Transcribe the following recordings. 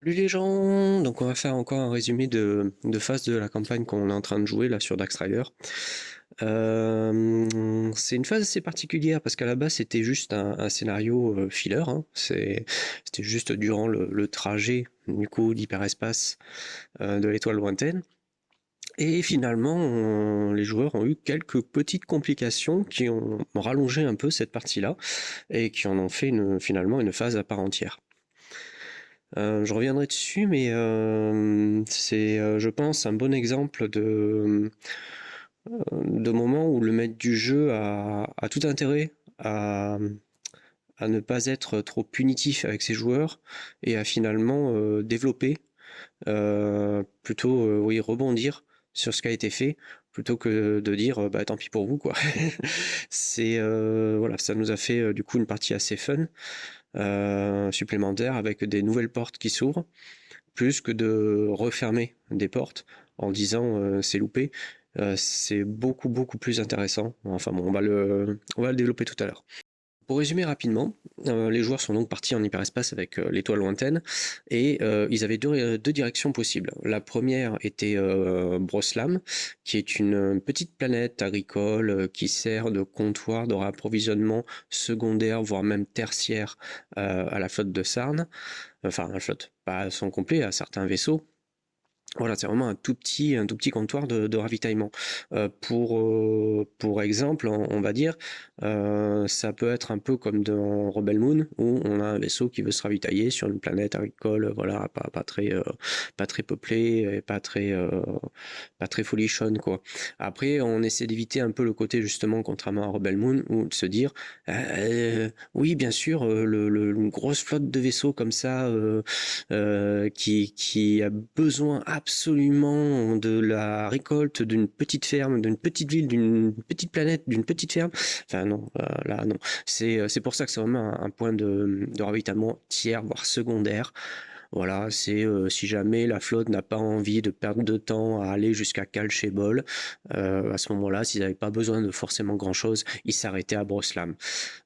Salut les gens, donc on va faire encore un résumé de phase de la campagne qu'on est en train de jouer là sur Darkstrider. C'est une phase assez particulière parce qu'à la base c'était juste un scénario filler, hein. C'était juste durant le trajet du coup d'hyperespace de l'étoile lointaine. Et finalement, les joueurs ont eu quelques petites complications qui ont rallongé un peu cette partie-là et qui en ont fait finalement une phase à part entière. Je reviendrai dessus, mais c'est, je pense, un bon exemple de moment où le maître du jeu a tout intérêt à ne pas être trop punitif avec ses joueurs et à finalement développer, plutôt oui, rebondir sur ce qui a été fait plutôt que de dire bah tant pis pour vous quoi. C'est voilà, ça nous a fait du coup une partie assez fun supplémentaire avec des nouvelles portes qui s'ouvrent plus que de refermer des portes en disant c'est loupé. C'est beaucoup plus intéressant. Enfin bon, on va le développer tout à l'heure. Pour résumer rapidement, les joueurs sont donc partis en hyperespace avec l'étoile lointaine et ils avaient deux directions possibles. La première était Broslam, qui est une petite planète agricole qui sert de comptoir de rapprovisionnement secondaire, voire même tertiaire à la flotte de Sarn. Enfin, à la flotte, pas à son complet, à certains vaisseaux. Voilà, c'est vraiment un tout petit comptoir de ravitaillement. Pour exemple, on va dire, ça peut être un peu comme dans Rebel Moon, où on a un vaisseau qui veut se ravitailler sur une planète agricole, voilà, pas très peuplée, et pas très folichonne, quoi. Après, on essaie d'éviter un peu le côté, justement, contrairement à Rebel Moon, où de se dire, oui, bien sûr, une grosse flotte de vaisseaux comme ça, qui a besoin absolument de la récolte d'une petite ferme, d'une petite ville, d'une petite planète, d'une petite ferme. Enfin non, là non. C'est pour ça que c'est vraiment un point de ravitaillement tiers, voire secondaire. Voilà, c'est si jamais la flotte n'a pas envie de perdre de temps à aller jusqu'à Calchebol, à ce moment-là, s'ils n'avaient pas besoin de forcément grand-chose, ils s'arrêtaient à Broslam.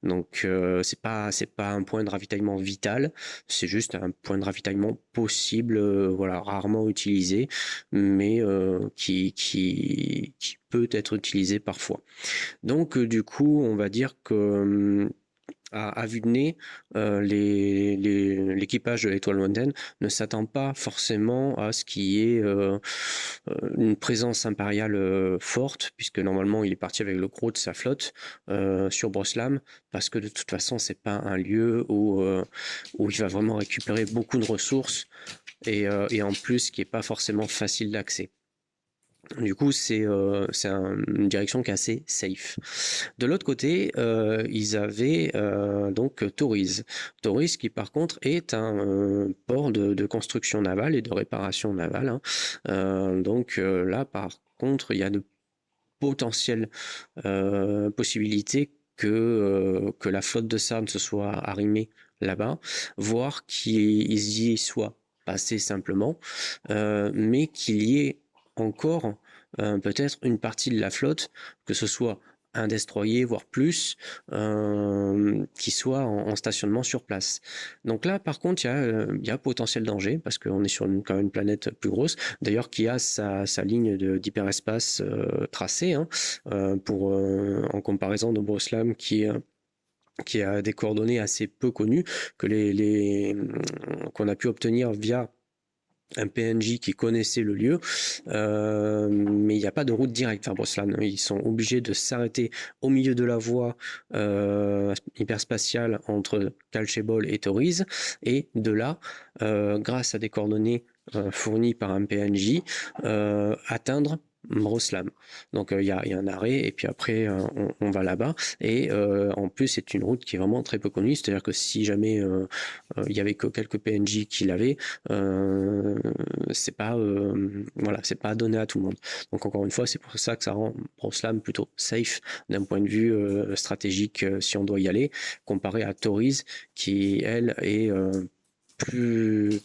Donc c'est pas un point de ravitaillement vital, c'est juste un point de ravitaillement possible, voilà, rarement utilisé, mais qui peut être utilisé parfois. Donc du coup, on va dire que à vue de nez, l'équipage de l'étoile lointaine ne s'attend pas forcément à ce qu'il y ait une présence impériale forte, puisque normalement il est parti avec le gros de sa flotte sur Broslam, parce que de toute façon c'est pas un lieu où il va vraiment récupérer beaucoup de ressources et en plus qui est pas forcément facile d'accès. Du coup, une direction qui est assez safe. De l'autre côté, ils avaient donc Tauriz. Tauriz qui par contre est un port de construction navale et de réparation navale, hein. Donc là par contre, il y a de potentielles possibilités que la flotte de Sarn se soit arrimée là-bas, voire qu'ils y soient passés simplement, mais qu'il y ait encore peut-être une partie de la flotte, que ce soit un destroyer, voire plus, qui soit en stationnement sur place. Donc là, par contre, il y a potentiel danger, parce qu'on est sur quand même une planète plus grosse, d'ailleurs qui a sa ligne d'hyperespace tracée, hein, en comparaison de Broslam qui a des coordonnées assez peu connues que qu'on a pu obtenir via un PNJ qui connaissait le lieu, mais il n'y a pas de route directe vers Broslan. Ils sont obligés de s'arrêter au milieu de la voie hyperspatiale entre Calchebol et Toriz, et de là, grâce à des coordonnées fournies par un PNJ, atteindre Broslam. Donc il y a un arrêt et puis après on va là-bas, et en plus c'est une route qui est vraiment très peu connue, c'est-à-dire que si jamais il y avait que quelques PNJ qui l'avaient, voilà, c'est pas donné à tout le monde. Donc encore une fois, c'est pour ça que ça rend Broslam plutôt safe d'un point de vue stratégique si on doit y aller, comparé à Toriz qui elle est plus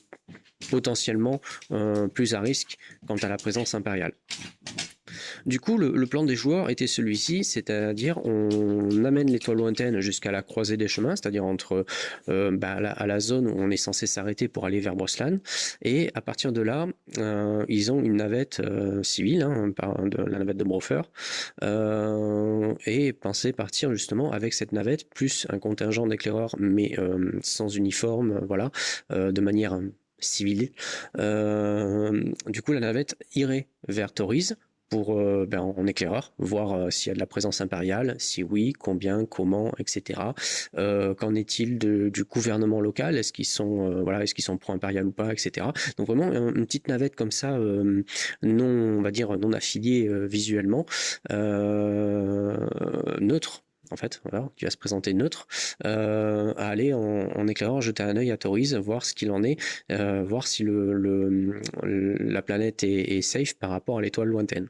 potentiellement plus à risque quant à la présence impériale. Du coup, le plan des joueurs était celui-ci, c'est-à-dire on amène l'étoile lointaine jusqu'à la croisée des chemins, c'est-à-dire entre à la zone où on est censé s'arrêter pour aller vers Broslan, et à partir de là, ils ont une navette civile, hein, la navette de Brofer, et pensaient partir justement avec cette navette, plus un contingent d'éclaireurs, mais sans uniforme, voilà, de manière civile. Du coup, la navette irait vers Toriz pour en éclaireur, voir s'il y a de la présence impériale, si oui, combien, comment, etc. Qu'en est-il du gouvernement local? Est-ce qu'ils sont est-ce qu'ils sont pro-impérial ou pas, etc. Donc vraiment une petite navette comme ça, non, on va dire non affiliée visuellement, neutre. En fait, voilà, qui va se présenter neutre, à aller en éclaireur, jeter un œil à Toriz, voir ce qu'il en est, voir si la planète est safe par rapport à l'étoile lointaine.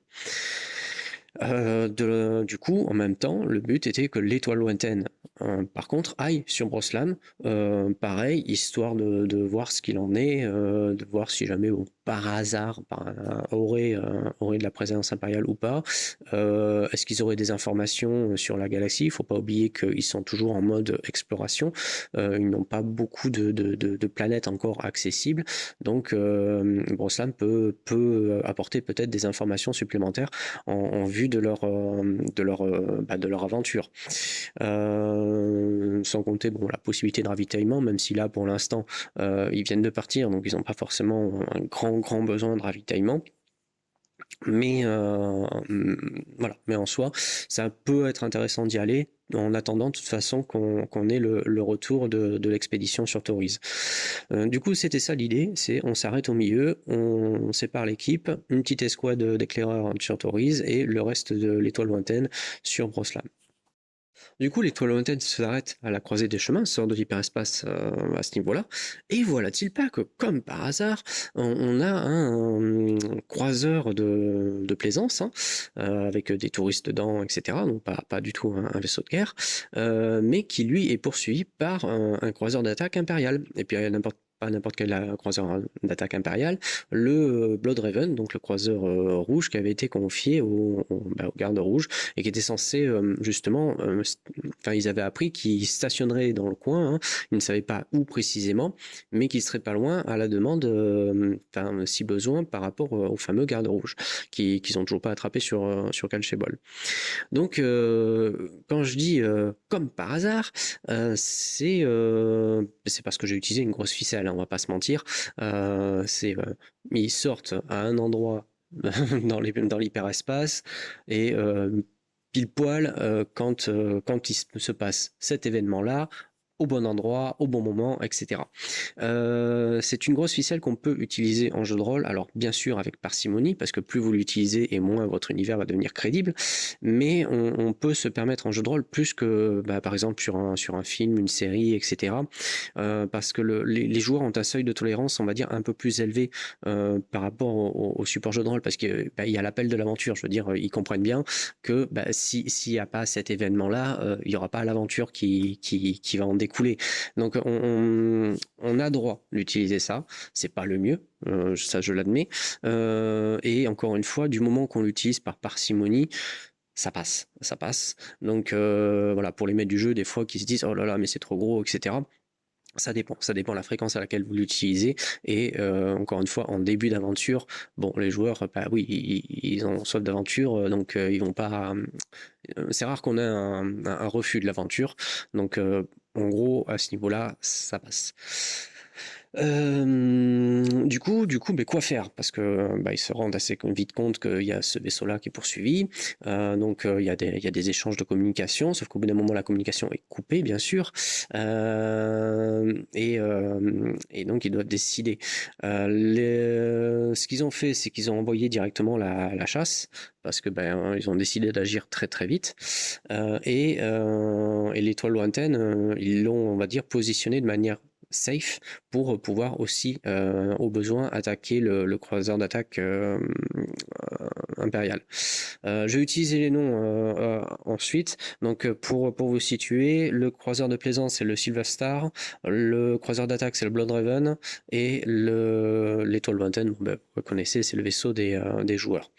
Du coup, en même temps, le but était que l'étoile lointaine, par contre, aille sur Broslan, pareil, histoire de voir ce qu'il en est, de voir si jamais, par hasard, aurait de la présence impériale ou pas. Est-ce qu'ils auraient des informations sur la galaxie? Il ne faut pas oublier qu'ils sont toujours en mode exploration. Ils n'ont pas beaucoup de planètes encore accessibles. Donc, Broslan peut apporter peut-être des informations supplémentaires en vue de leur aventure. Sans compter la possibilité de ravitaillement, même si là pour l'instant ils viennent de partir, donc ils n'ont pas forcément un grand besoin de ravitaillement. Mais voilà, mais en soi, ça peut être intéressant d'y aller en attendant de toute façon qu'on ait le retour de l'expédition sur Toriz. Du coup, c'était ça l'idée, c'est on s'arrête au milieu, on sépare l'équipe, une petite escouade d'éclaireurs sur Toriz et le reste de l'étoile lointaine sur Broslan. Du coup, l'étoile lointaine s'arrête à la croisée des chemins, sort de l'hyperespace à ce niveau-là, et voilà-t-il pas que, comme par hasard, on a un croiseur de plaisance, hein, avec des touristes dedans, etc., donc pas du tout un vaisseau de guerre, mais qui lui est poursuivi par un croiseur d'attaque impérial. Et puis pas n'importe quel croiseur d'attaque impériale, le Bloodraven, donc le croiseur rouge qui avait été confié aux gardes rouges et qui était censé justement, ils avaient appris qu'il stationnerait dans le coin, hein, ils ne savaient pas où précisément, mais qu'il serait pas loin à la demande, si besoin, par rapport aux fameux gardes rouges qu'ils n'ont toujours pas attrapé sur Calchebol. Donc, quand je dis comme par hasard, c'est parce que j'ai utilisé une grosse ficelle, hein, on va pas se mentir. Ils sortent à un endroit dans l'hyperespace et pile poil quand il se passe cet événement-là, au bon endroit, au bon moment, etc. C'est une grosse ficelle qu'on peut utiliser en jeu de rôle, alors bien sûr avec parcimonie, parce que plus vous l'utilisez et moins votre univers va devenir crédible, mais on peut se permettre en jeu de rôle plus que par exemple sur un film, une série, etc. Parce que les joueurs ont un seuil de tolérance, on va dire, un peu plus élevé par rapport au support jeu de rôle, parce qu'il y a l'appel de l'aventure, je veux dire, ils comprennent bien que s'il n'y a pas cet événement-là, il n'y aura pas l'aventure qui va en découler. Donc on a droit d'utiliser ça, c'est pas le mieux, ça je l'admets, et encore une fois, du moment qu'on l'utilise par parcimonie, ça passe. Donc voilà, pour les maîtres du jeu, des fois qui se disent oh là là mais c'est trop gros, etc. Ça dépend de la fréquence à laquelle vous l'utilisez, et encore une fois, en début d'aventure, les joueurs, oui, ils ont soif d'aventure, donc ils vont pas. C'est rare qu'on ait un refus de l'aventure, donc en gros, à ce niveau-là, ça passe. Du coup, mais quoi faire? Parce que ils se rendent assez vite compte qu'il y a ce vaisseau-là qui est poursuivi. Donc il y a des échanges de communication, sauf qu'au bout d'un moment la communication est coupée, bien sûr. Et donc ils doivent décider. Ce qu'ils ont fait, c'est qu'ils ont envoyé directement la chasse, parce que ils ont décidé d'agir très très vite. Et l'étoile lointaine, ils l'ont, on va dire, positionné de manière safe pour pouvoir aussi au besoin attaquer le croiseur d'attaque impériale. Je vais utiliser les noms ensuite. Donc pour vous situer, le croiseur de plaisance c'est le Silver Star, le croiseur d'attaque c'est le Blood Raven et l'étoile lointaine, vous connaissez, c'est le vaisseau des joueurs.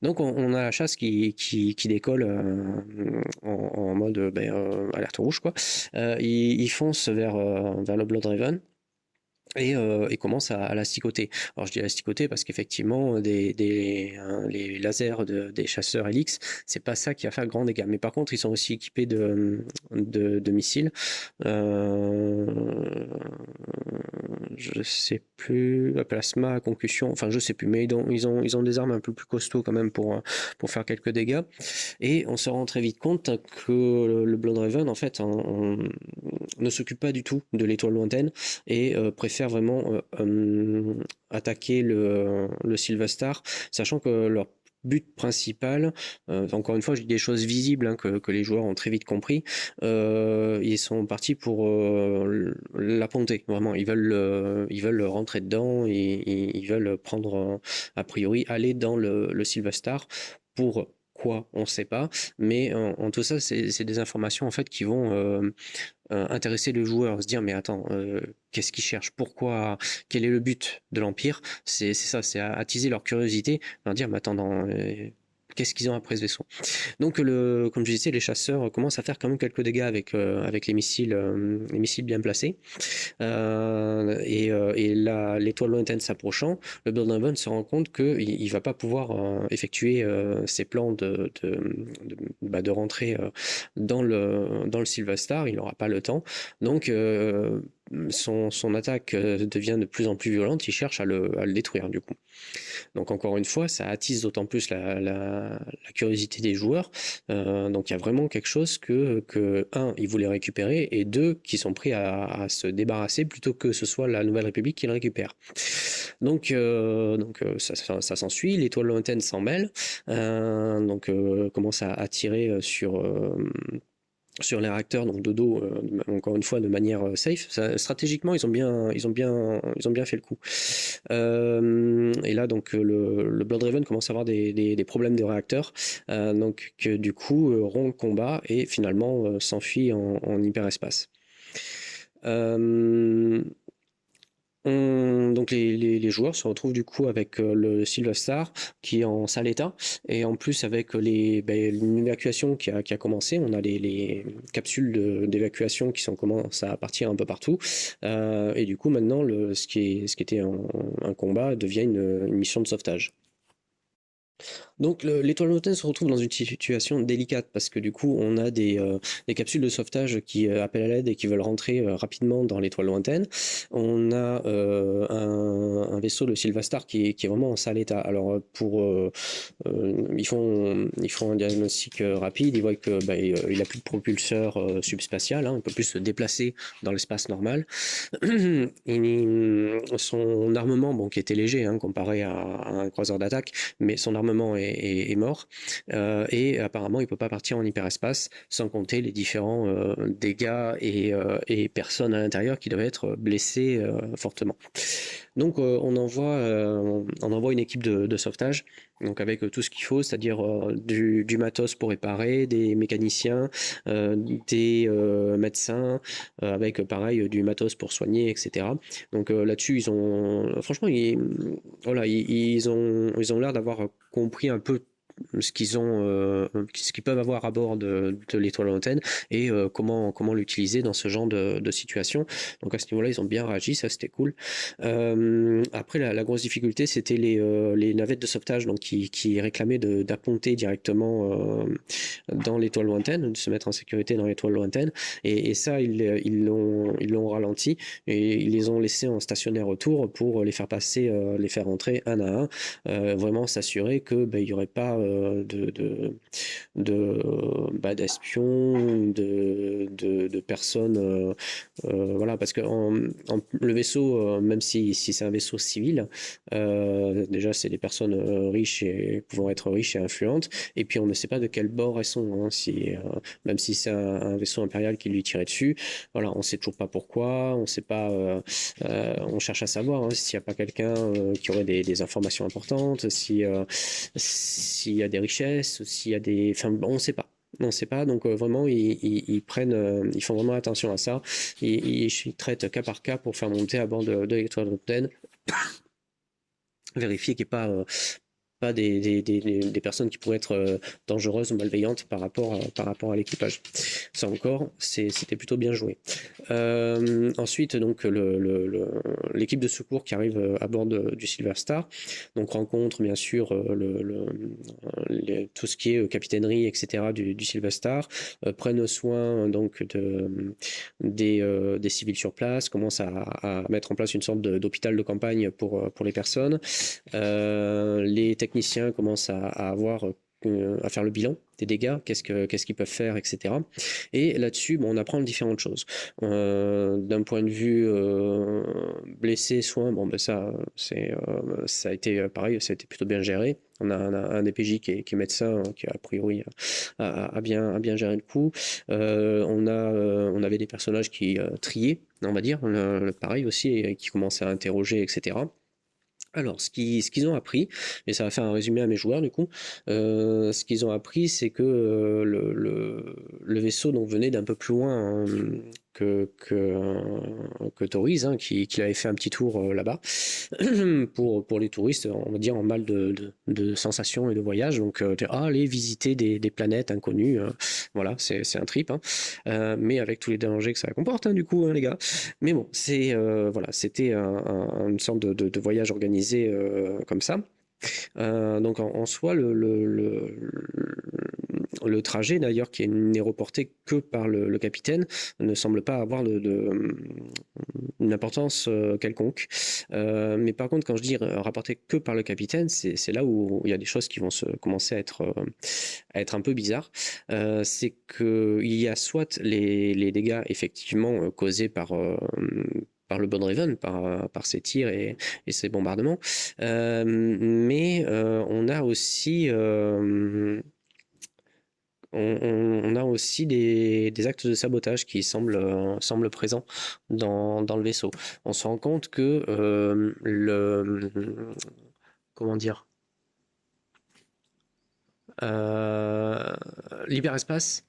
Donc on a la chasse qui décolle en mode alerte rouge quoi. Il fonce vers le Blood Raven et commence à l'asticoter. Alors je dis l'asticoter parce qu'effectivement les lasers des chasseurs Helix, c'est pas ça qui va faire grand dégâts. Mais par contre, ils sont aussi équipés de missiles. Je sais plus, à plasma, à concussion, enfin je sais plus, mais ils ont des armes un peu plus costauds quand même pour faire quelques dégâts. Et on se rend très vite compte que le Blood Raven en fait ne s'occupe pas du tout de l'étoile lointaine et préfère vraiment attaquer le Silver Star, sachant que leur but principal, encore une fois je dis des choses visibles hein, que les joueurs ont très vite compris, ils sont partis pour la ponter, vraiment ils veulent rentrer dedans et ils veulent prendre a priori aller dans le Silver Star. Pour quoi on ne sait pas, mais en tout ça c'est des informations en fait qui vont intéresser le joueur, se dire mais attends, qu'est-ce qu'ils cherchent, pourquoi, quel est le but de l'Empire, c'est ça, c'est attiser leur curiosité, leur dire mais attends, qu'est-ce qu'ils ont après ce vaisseau. Donc comme je disais, les chasseurs commencent à faire quand même quelques dégâts avec les missiles bien placés. Et l'étoile lointaine s'approchant, le Blood Raven se rend compte qu'il ne va pas pouvoir effectuer ses plans de rentrer dans le Silver Star, il n'aura pas le temps. Donc son attaque devient de plus en plus violente, il cherche à le détruire du coup. Donc encore une fois, ça attise d'autant plus la curiosité des joueurs. Donc il y a vraiment quelque chose que un, ils voulaient récupérer, et deux, qui sont prêts à se débarrasser plutôt que ce soit la Nouvelle République qui le récupère. Donc ça s'ensuit, l'étoile lointaine s'en mêle, commence à tirer sur les réacteurs, donc de dos, encore une fois de manière safe. Stratégiquement, ils ont bien fait le coup. Et là, donc le Blood Raven commence à avoir des problèmes de réacteurs, donc que du coup rompt le combat et finalement s'enfuit en hyperespace. Donc les joueurs se retrouvent du coup avec le Silver Star qui est en sale état, et en plus avec une évacuation qui a commencé, on a les capsules d'évacuation qui commencent à partir un peu partout, et du coup maintenant ce qui était un combat devient une mission de sauvetage. Donc l'étoile lointaine se retrouve dans une situation délicate parce que du coup on a des capsules de sauvetage qui appellent à l'aide et qui veulent rentrer rapidement dans l'étoile lointaine. On a un vaisseau, le Silver Star, qui est vraiment en sale état. Alors ils font un diagnostic rapide, ils voient que il a plus de propulseur subspatial, hein, il peut plus se déplacer dans l'espace normal. Son armement, qui était léger hein, comparé à un croiseur d'attaque, mais son armement est mort, et apparemment il ne peut pas partir en hyperespace, sans compter les différents dégâts et personnes à l'intérieur qui doivent être blessées fortement. Donc on envoie une équipe de sauvetage, donc avec tout ce qu'il faut, c'est-à-dire du matos pour réparer, des mécaniciens, des médecins, avec pareil du matos pour soigner, etc. Donc là-dessus, ils ont l'air d'avoir compris un peu ce qu'ils peuvent avoir à bord de l'étoile lointaine et comment l'utiliser dans ce genre de situation. Donc à ce niveau-là, ils ont bien réagi, ça c'était cool. Après, la grosse difficulté, c'était les navettes de sauvetage, donc qui réclamaient d'apponter directement dans l'étoile lointaine, de se mettre en sécurité dans l'étoile lointaine, et ça ils l'ont ralenti et ils les ont laissés en stationnaire autour pour les faire passer, les faire rentrer un à un, vraiment s'assurer que il y aurait pas d'espions, de personnes, voilà, parce que le vaisseau, même si c'est un vaisseau civil, déjà c'est des personnes riches et pouvant être riches et influentes, et puis on ne sait pas de quel bord elles sont, hein, même si c'est un vaisseau impérial qui lui tirait dessus, voilà, on sait toujours pas pourquoi, on sait pas, on cherche à savoir, hein, s'il n'y a pas quelqu'un qui aurait des informations importantes, s'il y a des richesses, s'il y a des, enfin, on ne sait pas. On ne sait pas, donc vraiment ils prennent, ils font vraiment attention à ça. Ils traitent cas par cas pour faire monter à bord de l'étoile de Ten, vérifier qu'il n'y ait pas des personnes qui pourraient être dangereuses ou malveillantes par rapport à l'équipage. Ça encore, c'était plutôt bien joué. Ensuite, donc l'équipe de secours qui arrive à bord du Silver Star, donc rencontre bien sûr tout ce qui est capitainerie, etc. du Silver Star, prennent soin donc des civils sur place, commencent à mettre en place une sorte d'hôpital de campagne pour les personnes. Les techniciens commencent à faire le bilan des dégâts, qu'est-ce qu'ils peuvent faire, etc. Et là-dessus, bon, on apprend différentes choses. D'un point de vue blessé, soin, bon, ben ça a été pareil, ça a été plutôt bien géré. On a un DPJ qui est médecin, qui a priori a bien géré le coup. On avait des personnages qui triaient, on va dire, pareil aussi, qui commençaient à interroger, etc. Alors, ce qu'ils ont appris, et ça va faire un résumé à mes joueurs du coup, ce qu'ils ont appris, c'est que le vaisseau donc, venait d'un peu plus loin que Tauriz, hein, qui avait fait un petit tour là-bas, pour les touristes, on va dire en mal de sensations et de voyage, donc aller visiter des planètes inconnues, voilà, c'est un trip, hein, mais avec tous les dangers que ça comporte, hein, du coup, hein, les gars. Mais bon, voilà, c'était une sorte de voyage organisé comme ça. Donc en soi, le trajet d'ailleurs qui n'est reporté que par le capitaine ne semble pas avoir une importance quelconque. Mais par contre, quand je dis rapporté que par le capitaine, c'est là où il y a des choses qui vont commencer à être un peu bizarres. C'est qu'il y a soit les dégâts effectivement causés par le Bloodhaven, par ses tirs et ses bombardements. Mais on a aussi des actes de sabotage qui semblent présents dans le vaisseau. On se rend compte que comment dire, l'hyperespace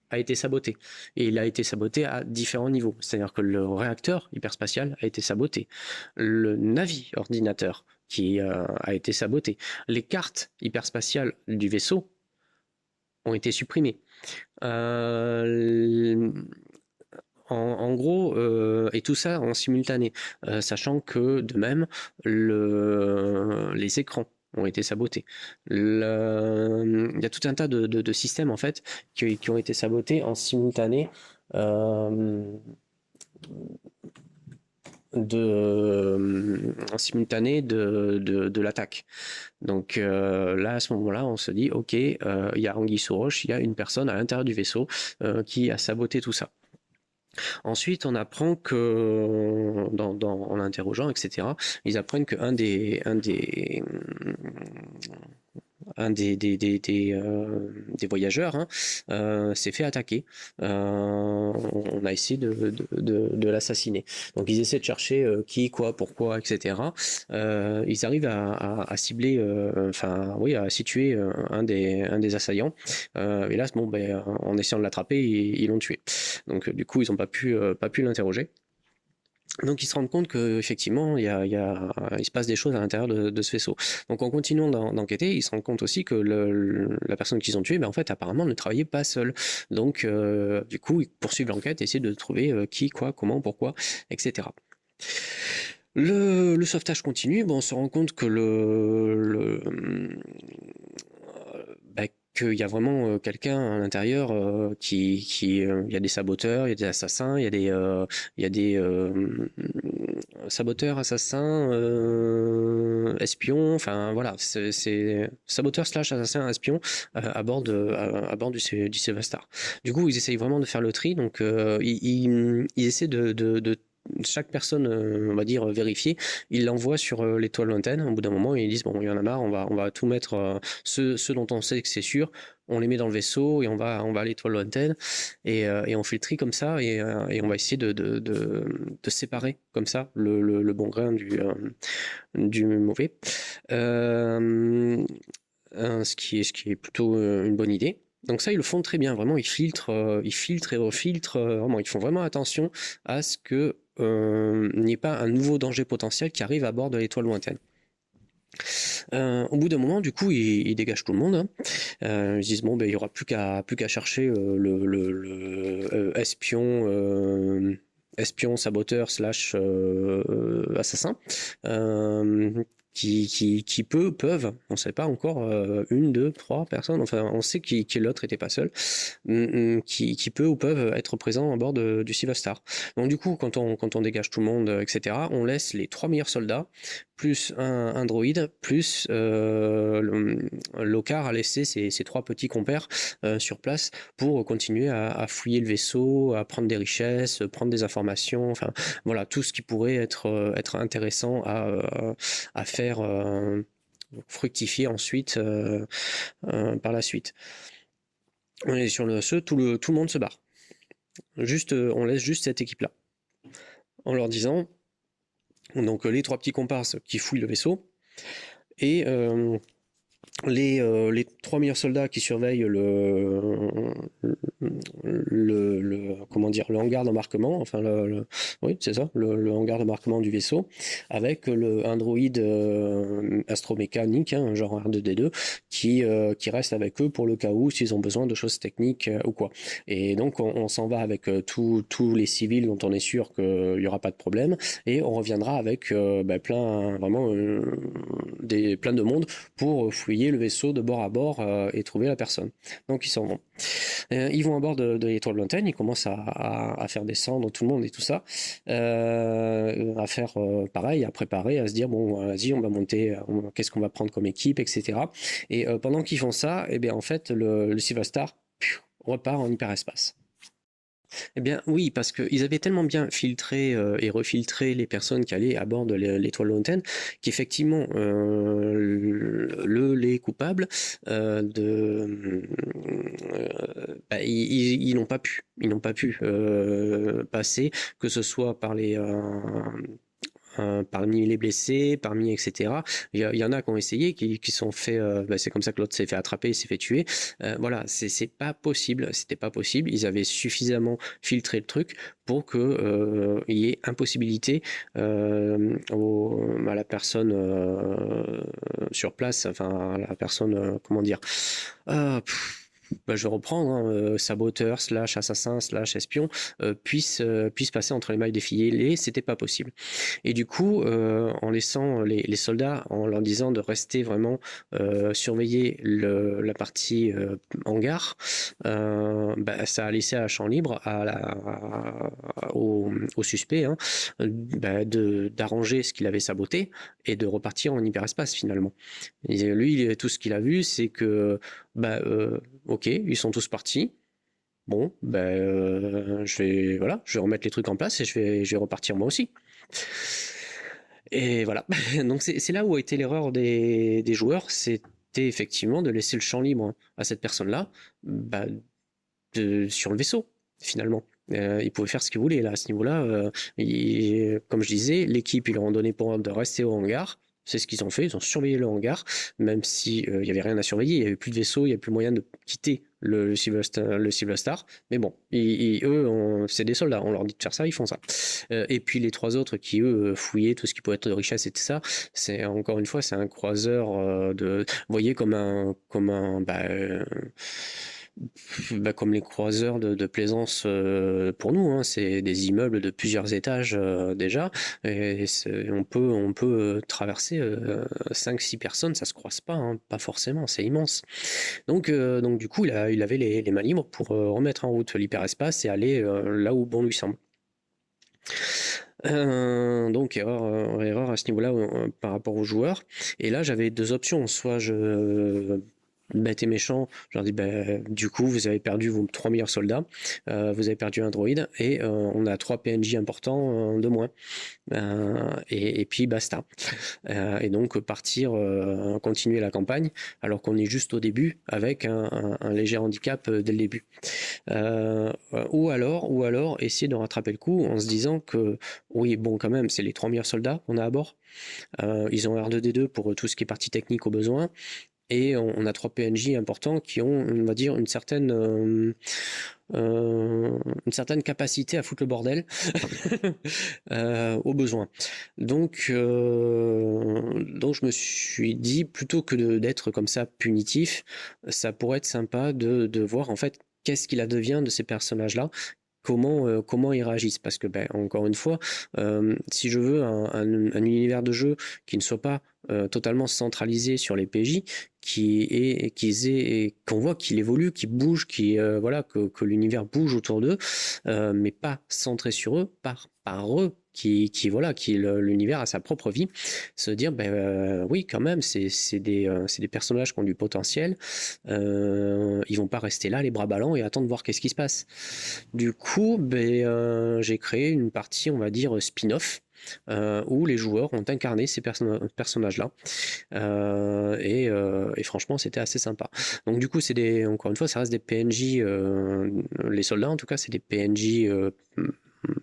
a été saboté. Et il a été saboté à différents niveaux. C'est-à-dire que le réacteur hyperspatial a été saboté. Le navi-ordinateur qui a été saboté. Les cartes hyperspatiales du vaisseau ont été supprimées. En gros, et tout ça en simultané, sachant que de même, les écrans ont été sabotés. Il y a tout un tas de systèmes en fait qui ont été sabotés en simultané de l'attaque. Donc là, à ce moment-là, on se dit, ok, il y a anguille sous roche, il y a une personne à l'intérieur du vaisseau qui a saboté tout ça. Ensuite, on apprend que, en interrogeant, etc., ils apprennent qu'un des voyageurs s'est fait attaquer. On a essayé de l'assassiner. Donc ils essaient de chercher qui, quoi, pourquoi, etc. Ils arrivent à cibler, à situer un des assaillants. Et là, bon, en essayant de l'attraper, ils l'ont tué. Donc du coup, ils n'ont pas pu l'interroger. Donc ils se rendent compte qu'effectivement, il se passe des choses à l'intérieur de ce vaisseau. Donc en continuant d'enquêter, ils se rendent compte aussi que la personne qu'ils ont tuée, en fait, apparemment, ne travaillait pas seule. Donc du coup, ils poursuivent l'enquête, essaient de trouver qui, quoi, comment, pourquoi, etc. Le sauvetage continue. Bon, on se rend compte que qu'il y a vraiment quelqu'un à l'intérieur il y a des saboteurs, il y a des assassins, il y a des saboteurs, assassins, espion, enfin voilà, c'est saboteur slash assassin espion à bord du Sevastar. Du coup, ils essayent vraiment de faire le tri, donc ils essaient de chaque personne, on va dire, vérifiée, ils l'envoient sur l'étoile lointaine. Au bout d'un moment, ils disent bon, il y en a marre, on va tout mettre, ceux dont on sait que c'est sûr, on les met dans le vaisseau et on va à l'étoile lointaine et on fait le tri comme ça et on va essayer de séparer comme ça le bon grain du mauvais. Ce qui est plutôt une bonne idée. Donc ça, ils le font très bien. Vraiment, ils filtrent et refiltrent. Vraiment, ils font vraiment attention à ce que n'y ait pas un nouveau danger potentiel qui arrive à bord de l'étoile lointaine. Au bout d'un moment, du coup, ils dégagent tout le monde. Hein. Ils disent bon, ben il y aura plus qu'à chercher le espion, saboteur slash assassin. Qui peuvent, on ne sait pas encore, une, deux, trois personnes, enfin on sait que l'autre n'était pas seul, qui peut ou peuvent être présents à bord du Silverstar. Donc du coup, quand on dégage tout le monde, etc., on laisse les 3 meilleurs soldats, plus un droïde, plus Lockhart a laissé ses 3 petits compères sur place pour continuer à fouiller le vaisseau, à prendre des richesses, prendre des informations, enfin voilà, tout ce qui pourrait être intéressant à faire fructifier ensuite par la suite. Et sur tout le monde se barre. On laisse juste cette équipe-là. En leur disant, donc les 3 petits comparses qui fouillent le vaisseau, et les 3 meilleurs soldats qui surveillent comment dire, le hangar d'embarquement, enfin oui c'est ça, le hangar d'embarquement du vaisseau, avec un droïde astromécanique, hein, genre R2D2, qui reste avec eux pour le cas où s'ils ont besoin de choses techniques ou quoi. Et donc on s'en va avec tous les civils dont on est sûr qu'il n'y aura pas de problème, et on reviendra avec plein de monde pour fouiller le vaisseau de bord à bord et trouver la personne. Donc ils s'en vont. Ils vont à bord de l'étoile lointaine, ils commencent à faire descendre tout le monde et tout ça, à faire pareil, à préparer, à se dire bon vas-y on va monter, qu'est-ce qu'on va prendre comme équipe, etc. Et pendant qu'ils font ça, et bien en fait le Silverstar repart en hyperespace. Eh bien oui, parce qu'ils avaient tellement bien filtré et refiltré les personnes qui allaient à bord de l'étoile lointaine qu'effectivement les coupables ils n'ont pas pu, passer, que ce soit par parmi les blessés, parmi etc. Il y en a qui ont essayé, qui sont fait, c'est comme ça que l'autre s'est fait attraper, s'est fait tuer. Voilà, c'est pas possible, c'était pas possible. Ils avaient suffisamment filtré le truc pour que il y ait impossibilité à la personne sur place, enfin à la personne, comment dire. Je vais reprendre, hein, saboteur slash assassin slash espion puisse passer entre les mailles des filets, c'était pas possible. Et du coup, en laissant les soldats, en leur disant de rester vraiment surveiller la partie hangar, ça a laissé à champ libre au suspect hein, d'arranger ce qu'il avait saboté et de repartir en hyperespace finalement. Et lui, tout ce qu'il a vu, c'est que ok, ils sont tous partis. Bon, je vais remettre les trucs en place et je vais repartir moi aussi. Et voilà. Donc c'est là où a été l'erreur des joueurs, c'était effectivement de laisser le champ libre à cette personne-là sur le vaisseau, finalement. Ils pouvaient faire ce qu'ils voulaient là, à ce niveau-là. Comme je disais, l'équipe, ils leur ont donné pour ordre de rester au hangar. C'est ce qu'ils ont fait, ils ont surveillé le hangar, même si il n'y avait rien à surveiller, il n'y avait plus de vaisseau, il n'y avait plus moyen de quitter le Silverstar. Mais bon, eux, c'est des soldats, on leur dit de faire ça, ils font ça. Et puis les 3 autres qui, eux, fouillaient tout ce qui pouvait être de richesse et tout ça, c'est encore une fois, c'est un croiseur vous voyez, comme comme les croiseurs de plaisance pour nous, hein, c'est des immeubles de plusieurs étages déjà, et on peut traverser 5-6 personnes, ça se croise pas, hein, pas forcément, c'est immense. Donc du coup, il avait les mains libres pour remettre en route l'hyperespace et aller là où bon lui semble. Donc erreur à ce niveau-là par rapport aux joueurs. Et là, j'avais deux options. Soit je bête et méchant, je leur dis du coup vous avez perdu vos 3 meilleurs soldats, vous avez perdu un droïde et on a 3 PNJ importants de moins. Et puis basta. Et donc partir continuer la campagne alors qu'on est juste au début avec un léger handicap dès le début. Ou alors essayer de rattraper le coup en se disant que oui, bon, quand même, c'est les 3 meilleurs soldats qu'on a à bord. Ils ont R2D2 pour tout ce qui est partie technique au besoin. Et on a 3 PNJ importants qui ont, on va dire, une certaine capacité à foutre le bordel au besoin. Donc je me suis dit, plutôt que d'être comme ça punitif, ça pourrait être sympa de voir en fait qu'est-ce qu'il advient de ces personnages-là, comment ils réagissent. Parce que, encore une fois, si je veux un univers de jeu qui ne soit pas totalement centralisé sur les PJ, qu'on voit qu'il évolue, qu'il bouge, voilà, que l'univers bouge autour d'eux, mais pas centré sur eux, par eux, voilà, l'univers a sa propre vie, se dire oui, quand même, c'est des personnages qui ont du potentiel, ils vont pas rester là les bras ballants et attendre de voir qu'est-ce qui se passe. Du coup, j'ai créé une partie, on va dire, spin-off, où les joueurs ont incarné ces personnages-là. Et franchement, c'était assez sympa. Donc du coup, encore une fois, ça reste des PNJ, les soldats en tout cas, c'est des PNJ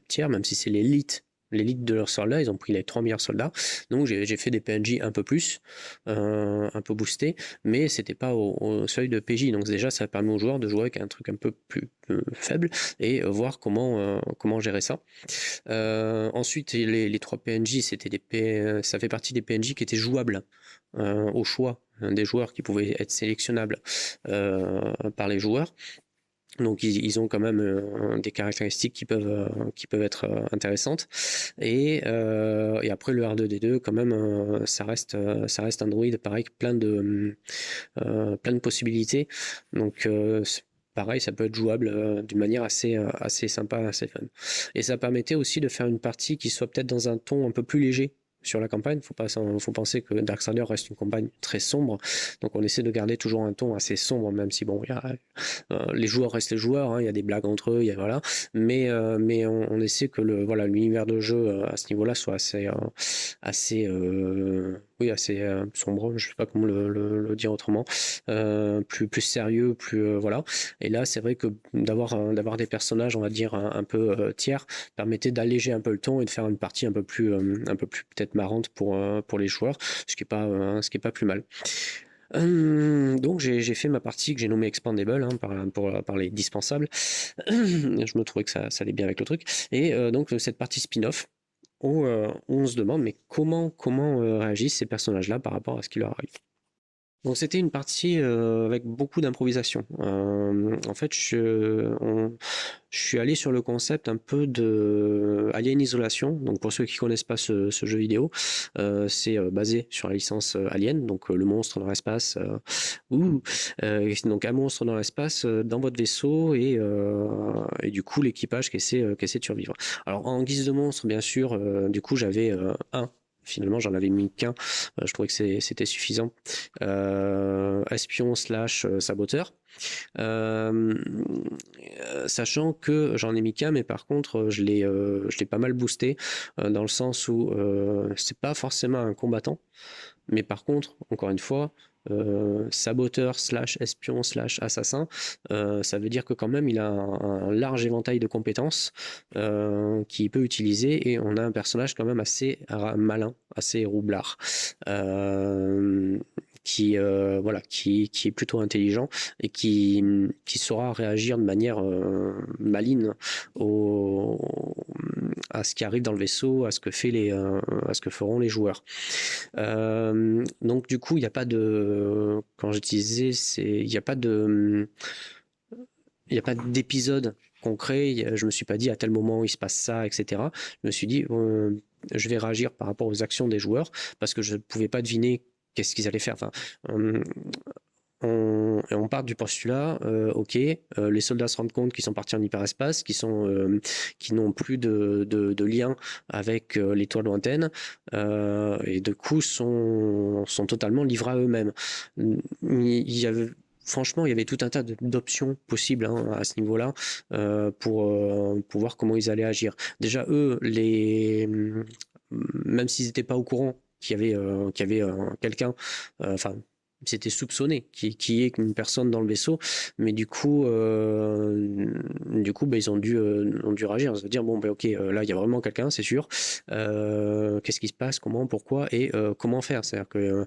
tiers, même si c'est l'élite de leurs soldats, ils ont pris les 3 meilleurs soldats. Donc j'ai fait des PNJ un peu plus, un peu boostés, mais c'était pas au seuil de PJ. Donc déjà, ça permet aux joueurs de jouer avec un truc un peu plus faible et voir comment gérer ça. Ensuite, les 3 PNJ, ça fait partie des PNJ qui étaient jouables au choix des joueurs, qui pouvaient être sélectionnables par les joueurs. Donc ils ont quand même des caractéristiques qui peuvent être intéressantes. Et après le R2D2, quand même, ça reste un droïde pareil, plein de possibilités. Donc pareil, ça peut être jouable d'une manière assez sympa, assez fun. Et ça permettait aussi de faire une partie qui soit peut-être dans un ton un peu plus léger sur la campagne. Faut penser que Darksiders reste une campagne très sombre, donc on essaie de garder toujours un ton assez sombre, même si bon, les joueurs restent les joueurs, hein, il y a des blagues entre eux, mais on essaie que l'univers de jeu à ce niveau-là soit assez sombre, je sais pas comment le dire autrement, plus sérieux, voilà. Et là, c'est vrai que d'avoir des personnages, on va dire un peu tiers, permettait d'alléger un peu le ton et de faire une partie un peu plus peut-être marrante pour les joueurs, ce qui est pas plus mal. Donc j'ai fait ma partie que j'ai nommée Expandable, hein, par les dispensables. Je me trouvais que ça allait bien avec le truc. Et donc cette partie spin-off, où on se demande mais comment réagissent ces personnages-là par rapport à ce qui leur arrive. Donc c'était une partie avec beaucoup d'improvisation. En fait, je suis allé sur le concept un peu de Alien Isolation. Donc pour ceux qui connaissent pas ce jeu vidéo, c'est basé sur la licence Alien, donc le monstre dans l'espace. Donc un monstre dans l'espace, dans votre vaisseau, et du coup l'équipage qui essaie de survivre. Alors en guise de monstre, bien sûr, du coup j'avais finalement j'en avais mis qu'un, je trouvais que c'était suffisant, espion / saboteur, sachant que j'en ai mis qu'un, mais par contre je l'ai pas mal boosté, dans le sens où c'est pas forcément un combattant, mais par contre, encore une fois, saboteur / espion / assassin, ça veut dire que quand même il a un large éventail de compétences qu'il peut utiliser, et on a un personnage quand même assez malin, assez roublard, qui est plutôt intelligent et qui saura réagir de manière maligne à ce qui arrive dans le vaisseau, à ce que feront les joueurs. Donc du coup, il n'y a pas de, quand je disais, il n'y a pas d'épisode concret. Je me suis pas dit à tel moment il se passe ça, etc. Je me suis dit je vais réagir par rapport aux actions des joueurs, parce que je ne pouvais pas deviner qu'est-ce qu'ils allaient faire. Enfin, on part du postulat, ok, les soldats se rendent compte qu'ils sont partis en hyperespace, qui n'ont plus de lien avec l'étoile lointaine, et de coup sont totalement livrés à eux-mêmes. Franchement, il y avait tout un tas d'options possibles hein, à ce niveau-là pour voir comment ils allaient agir. Déjà, eux, même s'ils n'étaient pas au courant qu'il y avait quelqu'un, enfin, c'était soupçonné qu'il y ait une personne dans le vaisseau, mais du coup, ils ont dû réagir, se dire bon, ok, là, il y a vraiment quelqu'un, c'est sûr. Qu'est-ce qui se passe, comment, pourquoi et comment faire. C'est-à-dire que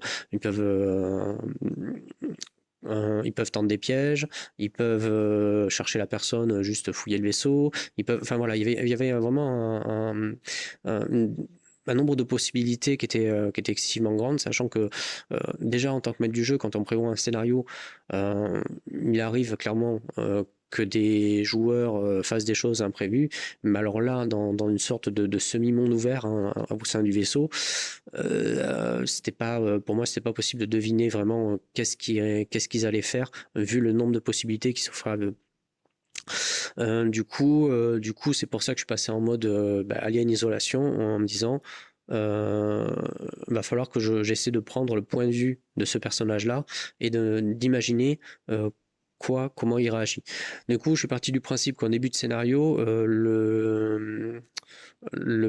ils peuvent tendre des pièges, ils peuvent chercher la personne, juste fouiller le vaisseau, enfin voilà, il y avait vraiment un nombre de possibilités qui était excessivement grande, sachant que déjà en tant que maître du jeu, quand on prévoit un scénario, il arrive clairement que des joueurs fassent des choses imprévues, mais alors là, dans une sorte de semi-monde ouvert hein, au sein du vaisseau, pour moi, c'était pas possible de deviner vraiment qu'est-ce qu'ils allaient faire, vu le nombre de possibilités qui s'offraient à eux. Du coup, c'est pour ça que je suis passé en mode Alien Isolation en me disant va falloir que j'essaie de prendre le point de vue de ce personnage-là et d'imaginer comment il réagit. Du coup, je suis parti du principe qu'en début de scénario, le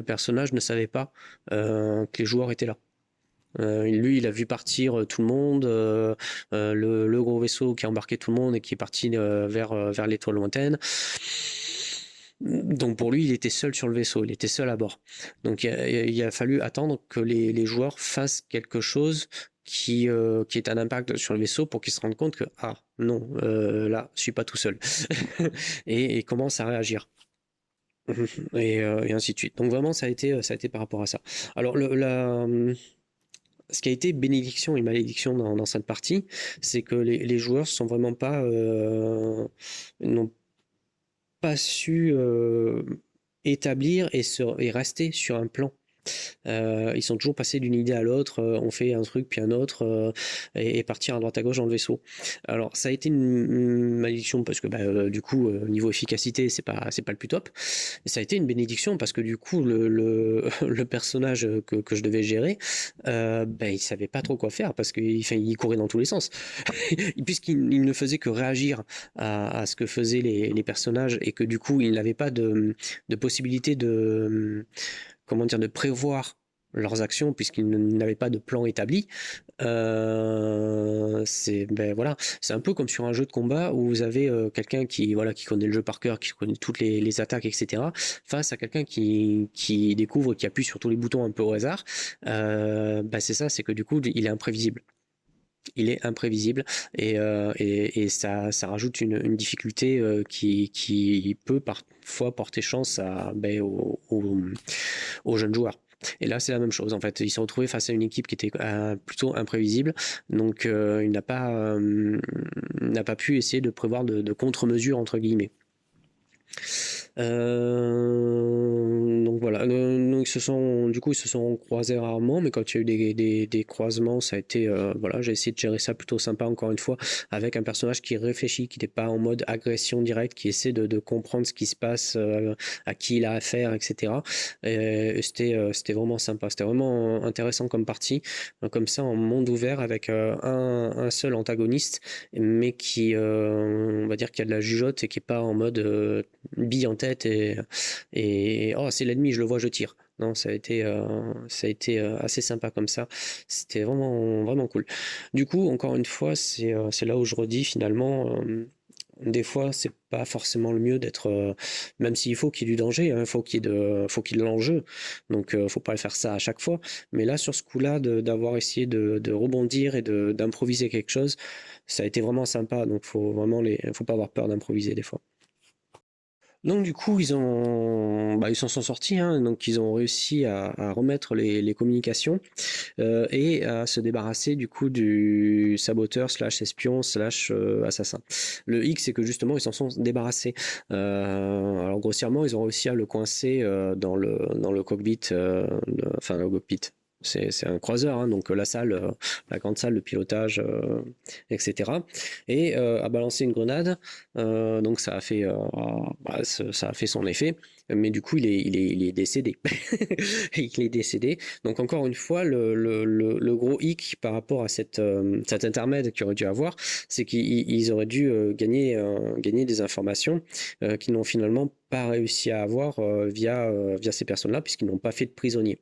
personnage ne savait pas que les joueurs étaient là. Lui, il a vu partir tout le monde, le gros vaisseau qui a embarqué tout le monde et qui est parti vers l'étoile lointaine. Donc pour lui, il était seul sur le vaisseau, il était seul à bord. Donc il a fallu attendre que les joueurs fassent quelque chose qui ait un impact sur le vaisseau pour qu'ils se rendent compte que ah non, là, je suis pas tout seul et commence à réagir. Et ainsi de suite. Donc vraiment, ça a été par rapport à ça. Alors ce qui a été bénédiction et malédiction dans cette partie, c'est que les joueurs sont vraiment pas n'ont pas su établir et rester sur un plan. Ils sont toujours passés d'une idée à l'autre, on fait un truc puis un autre et partir à droite à gauche dans le vaisseau. Alors ça a été une malédiction parce que du coup niveau efficacité c'est pas le plus top. Et ça a été une bénédiction parce que du coup le personnage que je devais gérer, il savait pas trop quoi faire parce qu'il courait dans tous les sens. Puisqu'il ne faisait que réagir à ce que faisaient les personnages et que du coup il n'avait pas de possibilité de prévoir leurs actions puisqu'ils n'avaient pas de plan établi. C'est un peu comme sur un jeu de combat où vous avez quelqu'un qui connaît le jeu par cœur, qui connaît toutes les attaques, etc. face à quelqu'un qui découvre, qui appuie sur tous les boutons un peu au hasard. C'est ça, c'est que du coup il est imprévisible. Il est imprévisible et ça rajoute une difficulté qui peut parfois porter chance aux jeunes joueurs. Et là, c'est la même chose. En fait, il s'est retrouvé face à une équipe qui était plutôt imprévisible, donc il n'a pas pu essayer de prévoir de contre-mesures entre guillemets. Donc voilà, donc ils se sont croisés rarement, mais quand il y a eu des croisements, ça a été j'ai essayé de gérer ça plutôt sympa encore une fois, avec un personnage qui réfléchit, qui n'est pas en mode agression directe, qui essaie de comprendre ce qui se passe, à qui il a affaire, etc. Et c'était vraiment sympa, c'était vraiment intéressant comme partie, comme ça en monde ouvert avec un seul antagoniste, mais qui on va dire qu'il y a de la jugeote et qui est pas en mode bille en tête et oh c'est l'ennemi, je le vois, je tire. Non, ça a été assez sympa comme ça. C'était vraiment vraiment cool. Du coup, encore une fois, c'est là où je redis finalement. Des fois, c'est pas forcément le mieux d'être, même s'il faut qu'il y ait du danger, hein, faut qu'il y ait de l'enjeu. Donc, faut pas faire ça à chaque fois. Mais là, sur ce coup-là, d'avoir essayé de rebondir et d'improviser quelque chose, ça a été vraiment sympa. Donc, faut pas avoir peur d'improviser des fois. Donc du coup, ils s'en sont sortis, hein, donc ils ont réussi à remettre les communications et à se débarrasser du coup du saboteur slash espion slash assassin. Le hic, c'est que justement, ils s'en sont débarrassés. Alors grossièrement, ils ont réussi à le coincer dans le cockpit, le cockpit. c'est un croiseur, hein, donc la salle, la grande salle de pilotage, etc. Et a balancé une grenade, donc ça a fait son effet, mais du coup il est décédé. Il est décédé. Donc encore une fois, le gros hic par rapport à cet intermède qu'il aurait dû avoir, c'est qu'ils auraient dû gagner des informations qu'ils n'ont finalement pas réussi à avoir via ces personnes-là, puisqu'ils n'ont pas fait de prisonniers.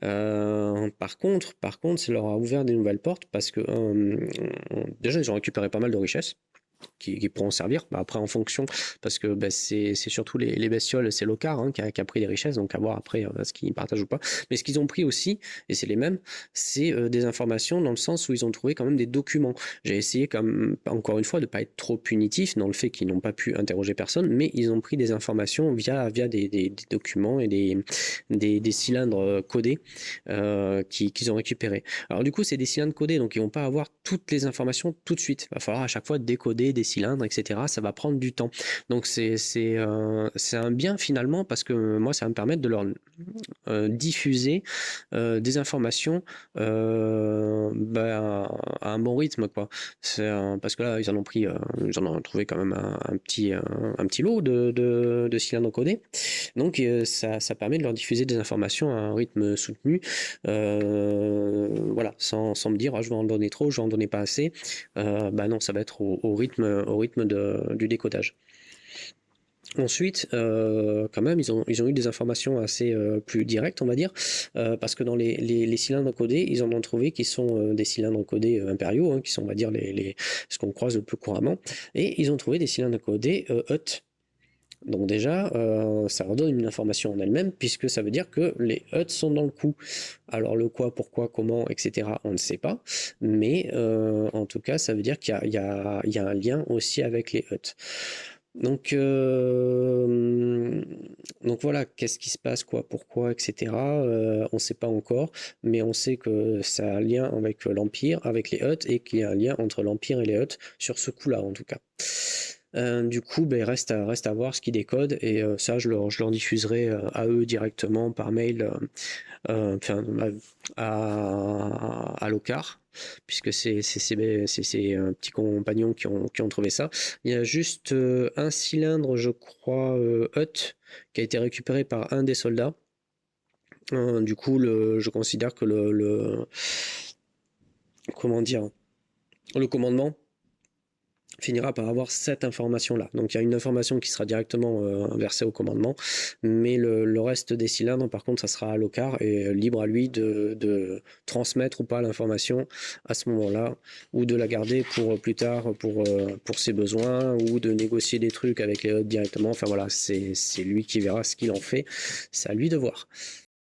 Par contre, ça leur a ouvert des nouvelles portes parce que déjà, ils ont récupéré pas mal de richesses qui pourront servir. Bah, après, en fonction, parce que bah, c'est surtout les bestioles, c'est l'Ocar hein, qui a pris des richesses, donc à voir après ce qu'ils partagent ou pas. Mais ce qu'ils ont pris aussi, et c'est les mêmes, c'est des informations dans le sens où ils ont trouvé quand même des documents. J'ai essayé, comme, encore une fois, de ne pas être trop punitif dans le fait qu'ils n'ont pas pu interroger personne, mais ils ont pris des informations via des documents et des cylindres codés qu'ils ont récupérés. Alors du coup, c'est des cylindres codés, donc ils vont pas avoir toutes les informations tout de suite. Il va falloir à chaque fois décoder des cylindres, etc. Ça va prendre du temps. Donc c'est un bien finalement parce que moi, ça va me permettre de leur diffuser des informations à un bon rythme, quoi. Parce que là, ils en ont trouvé quand même un petit lot de cylindres codés. Donc ça permet de leur diffuser des informations à un rythme soutenu, voilà, sans me dire je vais en donner trop, je vais en donner pas assez. Bah non, ça va être au rythme du décodage. Ensuite, quand même, ils ont eu des informations assez plus directes, on va dire, parce que dans les cylindres codés, ils en ont trouvé qui sont des cylindres codés impériaux, hein, qui sont, on va dire, ce qu'on croise le plus couramment, et ils ont trouvé des cylindres codés HUT. Donc déjà, ça leur donne une information en elle-même, puisque ça veut dire que les HUT sont dans le coup. Alors le quoi, pourquoi, comment, etc., on ne sait pas, mais en tout cas, ça veut dire qu'il y a un lien aussi avec les HUT. Donc voilà, qu'est-ce qui se passe, quoi, pourquoi, etc. On ne sait pas encore, mais on sait que ça a un lien avec l'Empire, avec les HUT, et qu'il y a un lien entre l'Empire et les HUT, sur ce coup-là en tout cas. Du coup, ben, reste à voir ce qu'ils décodent, et ça, je leur diffuserai à eux directement par mail, enfin, à l'Ocar, puisque c'est ces petits compagnons qui ont trouvé ça. Il y a juste un cylindre, je crois, HUT, qui a été récupéré par un des soldats. Du coup, je considère que comment dire, le commandement finira par avoir cette information-là. Donc il y a une information qui sera directement versée au commandement, mais le reste des cylindres, par contre, ça sera à l'OCAR et libre à lui de transmettre ou pas l'information à ce moment-là, ou de la garder pour plus tard, pour ses besoins, ou de négocier des trucs avec les autres directement. Enfin voilà, c'est lui qui verra ce qu'il en fait, c'est à lui de voir.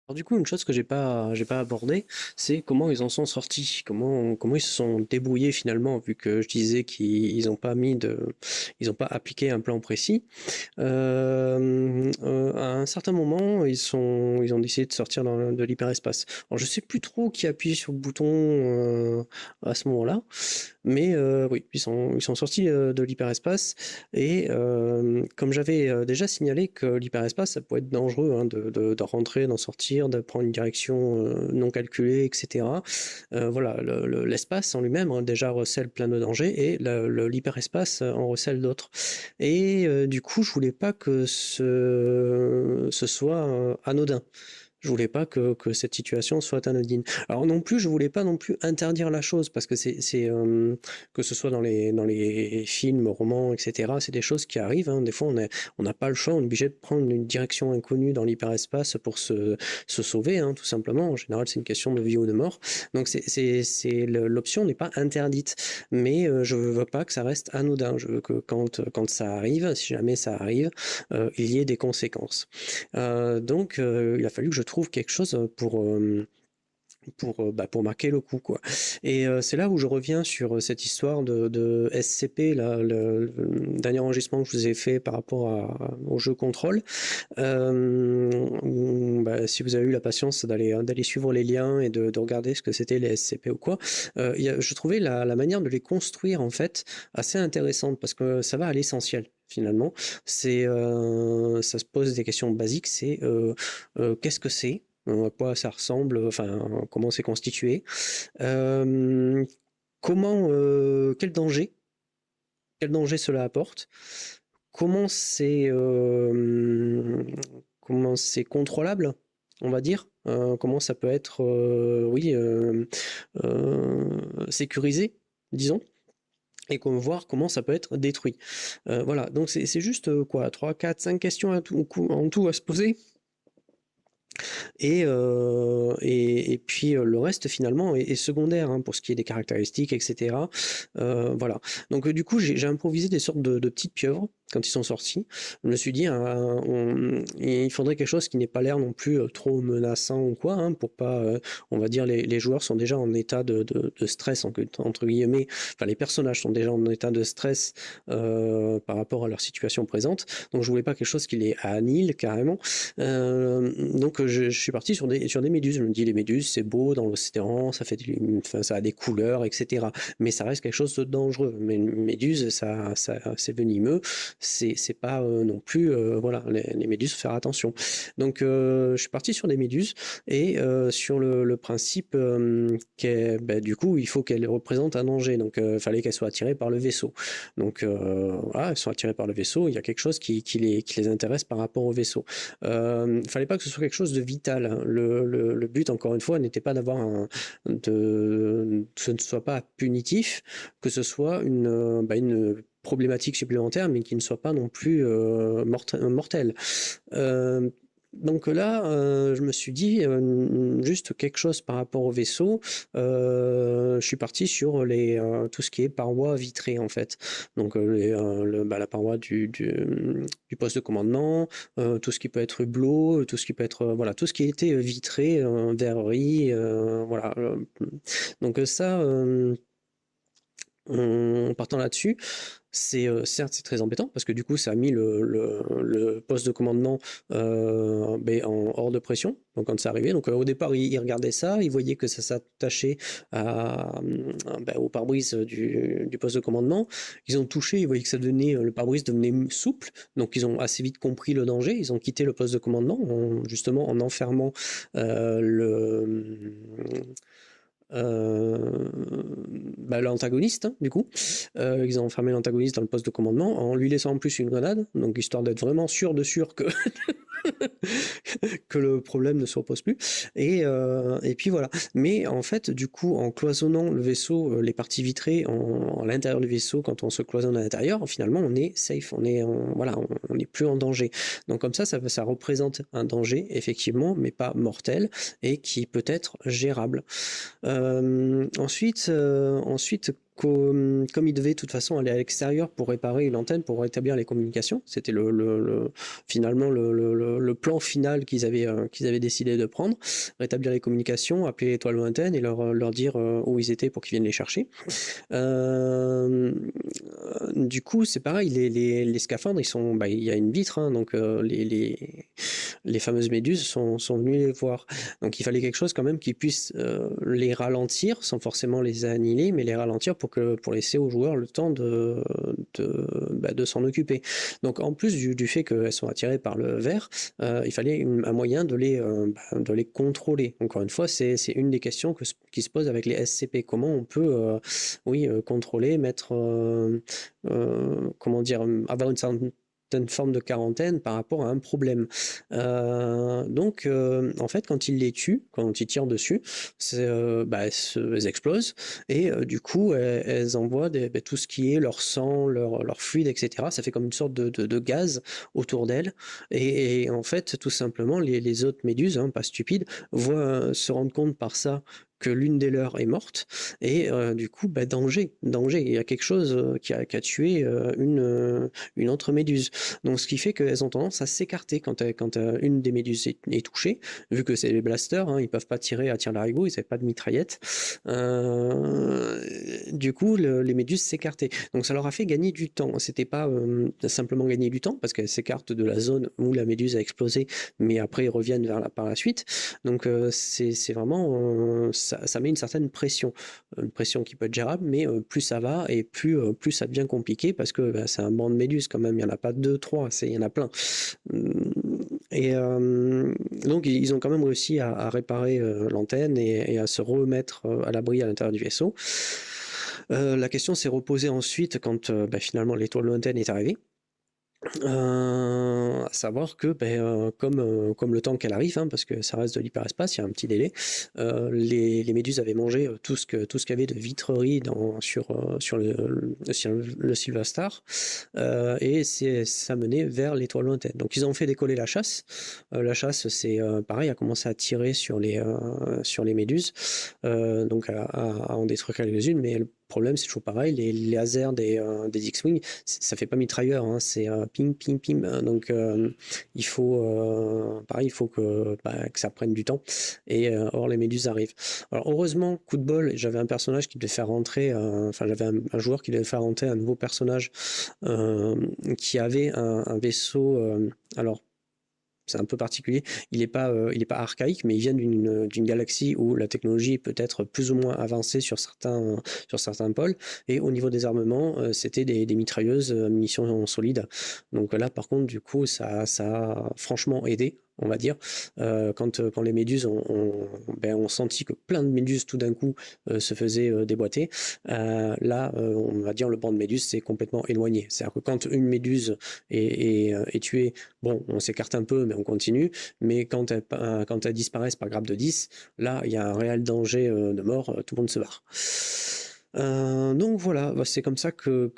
Alors du coup, une chose que j'ai pas abordé, c'est comment ils en sont sortis, comment ils se sont débrouillés finalement, vu que je disais qu'ils n'ont pas ils ont pas appliqué un plan précis. À un certain moment, ils ont décidé de sortir de l'hyperespace. Alors je sais plus trop qui appuie sur le bouton à ce moment-là, mais oui, ils sont sortis de l'hyperespace, et comme j'avais déjà signalé que l'hyperespace, ça pouvait être dangereux hein, de rentrer, d'en sortir, de prendre une direction non calculée, etc. Voilà, l'espace en lui-même hein, déjà recèle plein de dangers, et l'hyperespace en recèle d'autres. Et du coup, je voulais pas que ce soit anodin. Je voulais pas que cette situation soit anodine. Alors non plus, je voulais pas non plus interdire la chose, parce que que ce soit dans les films, romans, etc. C'est des choses qui arrivent. Hein. Des fois, on n'a pas le choix, on est obligé de prendre une direction inconnue dans l'hyperespace pour se sauver, hein, tout simplement. En général, c'est une question de vie ou de mort. Donc l'option n'est pas interdite, mais je veux pas que ça reste anodin. Je veux que quand ça arrive, si jamais ça arrive, il y ait des conséquences. Donc il a fallu que je trouve quelque chose pour marquer le coup, quoi. Et c'est là où je reviens sur cette histoire de SCP, là, le dernier enregistrement que je vous ai fait par rapport au jeu Control. Si vous avez eu la patience d'aller suivre les liens et de regarder ce que c'était les SCP ou quoi, je trouvais la manière de les construire en fait assez intéressante, parce que ça va à l'essentiel. Finalement, ça se pose des questions basiques, c'est qu'est-ce que c'est, à quoi ça ressemble, enfin comment c'est constitué. Comment, quel danger cela apporte, comment comment c'est contrôlable, on va dire, comment ça peut être, oui, sécurisé, disons, et voir comment ça peut être détruit. Voilà, donc c'est juste quoi, 3, 4, 5 questions en tout à se poser. Et puis le reste finalement est secondaire, hein, pour ce qui est des caractéristiques, etc. Voilà. Donc du coup, j'ai improvisé des sortes de petites pieuvres quand ils sont sortis. Je me suis dit, il faudrait quelque chose qui n'ait pas l'air non plus trop menaçant ou quoi, hein, pour pas, on va dire, les joueurs sont déjà en état de stress, entre guillemets. Enfin, les personnages sont déjà en état de stress par rapport à leur situation présente. Donc je voulais pas quelque chose qui les annihile carrément. Donc je suis parti sur des méduses. Je me dis, les méduses, c'est beau dans l'océan, ça a des couleurs, etc. Mais ça reste quelque chose de dangereux. Mais une méduse, c'est venimeux. C'est pas non plus, voilà, les méduses, faut faire attention. Donc je suis parti sur des méduses et sur le principe du coup, il faut qu'elles représentent un danger. Donc il fallait qu'elles soient attirées par le vaisseau. Donc voilà, elles sont attirées par le vaisseau. Il y a quelque chose qui les intéresse par rapport au vaisseau. Fallait pas que ce soit quelque chose de vital, hein. Le but, encore une fois, n'était pas ce ne soit pas punitif, que ce soit une problématique supplémentaire, mais qui ne soit pas non plus mortelle. Donc là, je me suis dit, juste quelque chose par rapport au vaisseau. Je suis parti sur tout ce qui est parois vitrées, en fait. Donc la paroi du poste de commandement, tout ce qui peut être hublot, tout ce qui peut être, voilà, tout ce qui était vitré, verrerie, voilà. Donc ça, en partant là-dessus, certes c'est très embêtant parce que du coup ça a mis le poste de commandement en hors de pression. Donc quand c'est arrivé, donc au départ il regardait ça, il voyait que ça s'attachait au pare-brise du poste de commandement. Ils ont touché, ils voyaient que le pare-brise devenait souple, donc ils ont assez vite compris le danger. Ils ont quitté le poste de commandement justement en enfermant l'antagoniste, hein, du coup. Ils ont enfermé l'antagoniste dans le poste de commandement en lui laissant en plus une grenade, donc histoire d'être vraiment sûr que que le problème ne se repose plus. Et puis voilà. Mais en fait, du coup, en cloisonnant le vaisseau, les parties vitrées à l'intérieur du vaisseau, quand on se cloisonne à l'intérieur, finalement, on est safe, on n'est plus en danger. Donc comme ça représente un danger, effectivement, mais pas mortel, et qui peut être gérable. Ensuite, comme il devait de toute façon aller à l'extérieur pour réparer une antenne, pour rétablir les communications, c'était finalement le plan final qu'ils avaient décidé de prendre, rétablir les communications, appeler l'étoile lointaine et leur dire où ils étaient pour qu'ils viennent les chercher. Du coup, c'est pareil, les scaphandres, il y a une vitre, hein, donc les fameuses méduses sont venues les voir. Donc il fallait quelque chose quand même qui puisse les ralentir, sans forcément les annihiler, mais les ralentir pour laisser aux joueurs le temps de s'en occuper. Donc en plus du fait qu'elles sont attirées par le verre, il fallait un moyen de les contrôler. Encore une fois, c'est une des questions qui se pose avec les SCP. Comment on peut contrôler, comment dire, avoir une certaine forme de quarantaine par rapport à un problème. Donc, en fait, quand ils les tuent, quand ils tirent dessus, elles explosent et du coup, elles envoient tout ce qui est leur sang, leur fluide, etc. Ça fait comme une sorte de gaz autour d'elles. Et en fait, tout simplement, les autres méduses, hein, pas stupides, se rendent compte par ça que l'une des leurs est morte et du coup danger, il y a quelque chose qui a tué une autre méduse. Donc ce qui fait qu'elles ont tendance à s'écarter quand une des méduses est touchée, vu que c'est les blasters, hein, ils peuvent pas tirer à tir larigot, ils n'avaient pas de mitraillette. Du coup les méduses s'écartaient, donc ça leur a fait gagner du temps. C'était pas simplement gagner du temps parce qu'elles s'écartent de la zone où la méduse a explosé, mais après ils reviennent par la suite. Donc c'est vraiment ça met une certaine pression, une pression qui peut être gérable, mais plus ça va et plus ça devient compliqué parce que c'est un banc de méduses quand même, il n'y en a pas deux, trois, il y en a plein. Et donc ils ont quand même réussi à réparer l'antenne et à se remettre à l'abri à l'intérieur du vaisseau. La question s'est reposée ensuite quand finalement l'étoile lointaine est arrivée. À savoir que comme le temps qu'elle arrive, hein, parce que ça reste de l'hyperespace, il y a un petit délai, les méduses avaient mangé tout ce qu'il y avait de vitrerie sur le Silver Star, et ça menait vers l'étoile lointaine. Donc ils ont fait décoller la chasse. La chasse, c'est pareil, a commencé à tirer sur les méduses, donc à en détruire quelques-unes, mais le problème, c'est toujours pareil, les lasers des X-Wing, ça fait pas mitrailleur, hein, c'est ping, ping, ping. Donc, pareil, il faut que ça prenne du temps. Et or, les méduses arrivent. Alors, heureusement, coup de bol, j'avais un personnage qui devait faire rentrer, j'avais un joueur qui devait faire rentrer un nouveau personnage qui avait un vaisseau. Alors, c'est un peu particulier. Il n'est pas archaïque, mais il vient d'une galaxie où la technologie peut être plus ou moins avancée sur certains pôles. Et au niveau des armements, c'était des mitrailleuses munitions solides. Donc là, par contre, du coup, ça a franchement aidé, on va dire, quand les méduses ont senti que plein de méduses tout d'un coup se faisaient déboîter. Là, on va dire le banc de méduses s'est complètement éloigné. C'est-à-dire que quand une méduse est tuée, bon, on s'écarte un peu, mais on continue. Mais quand elles disparaissent par grappe de 10, là, il y a un réel danger de mort, tout le monde se barre. Donc voilà, c'est comme ça que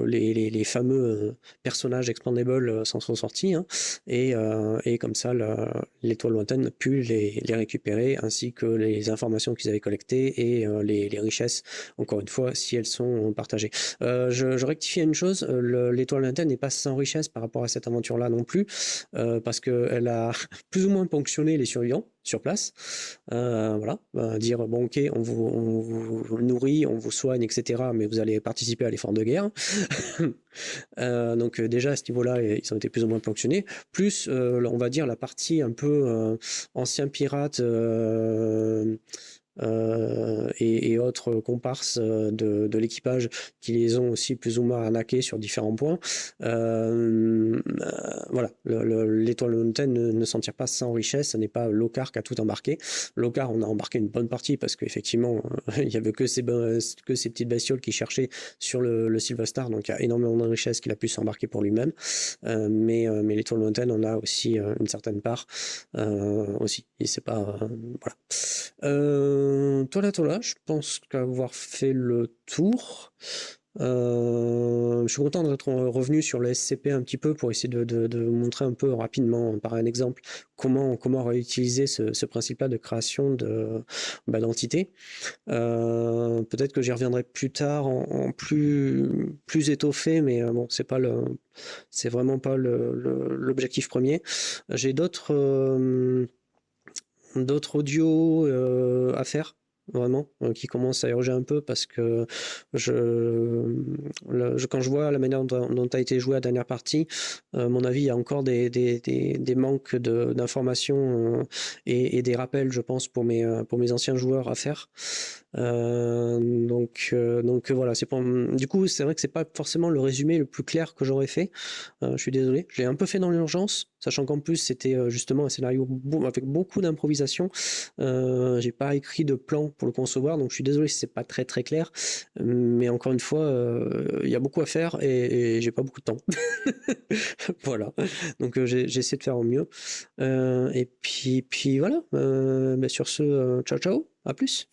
les fameux personnages expandables s'en sont sortis, hein, et comme ça l'étoile lointaine a pu les récupérer, ainsi que les informations qu'ils avaient collectées et les richesses, encore une fois, si elles sont partagées. Je rectifie une chose, l'étoile lointaine n'est pas sans richesse par rapport à cette aventure-là non plus, parce qu'elle a plus ou moins ponctionné les survivants sur place. Voilà, dire bon, ok, on vous nourrit, on vous soigne, etc., mais vous allez participer à l'effort de guerre. Donc déjà à ce niveau-là, ils ont été plus ou moins ponctionnés. Plus, on va dire la partie un peu ancien pirate et autres comparses de l'équipage qui les ont aussi plus ou moins arnaqués sur différents points. Voilà, l'étoile lointaine ne s'en tire pas sans richesse. Ce n'est pas Lockhart qui a tout embarqué. Lockhart, on a embarqué une bonne partie parce qu'effectivement, il n'y avait que ces petites bestioles qui cherchaient sur le Silver Star, donc il y a énormément de richesses qu'il a pu s'embarquer pour lui-même. Mais l'étoile lointaine en a aussi une certaine part aussi. Et c'est pas voilà. Tola, je pense qu'avoir fait le tour. Je suis content d'être revenu sur le SCP un petit peu pour essayer de montrer un peu rapidement par un exemple comment réutiliser ce principe-là de création d'entités. Peut-être que j'y reviendrai plus tard en plus étoffé, mais bon, c'est vraiment pas l'objectif premier. J'ai d'autres audios à faire, vraiment, qui commencent à urger un peu parce que quand je vois la manière dont a été joué la dernière partie, à mon avis, il y a encore des manques d'informations et des rappels, je pense, pour mes anciens joueurs à faire. Donc voilà, du coup, c'est vrai que c'est pas forcément le résumé le plus clair que j'aurais fait. Je suis désolé, je l'ai un peu fait dans l'urgence, sachant qu'en plus c'était justement un scénario avec beaucoup d'improvisation. J'ai pas écrit de plan pour le concevoir, donc je suis désolé si c'est pas très très clair, mais encore une fois, il y a beaucoup à faire et j'ai pas beaucoup de temps. Voilà, donc j'ai essayé de faire au mieux. Et puis voilà, sur ce, ciao ciao, à plus.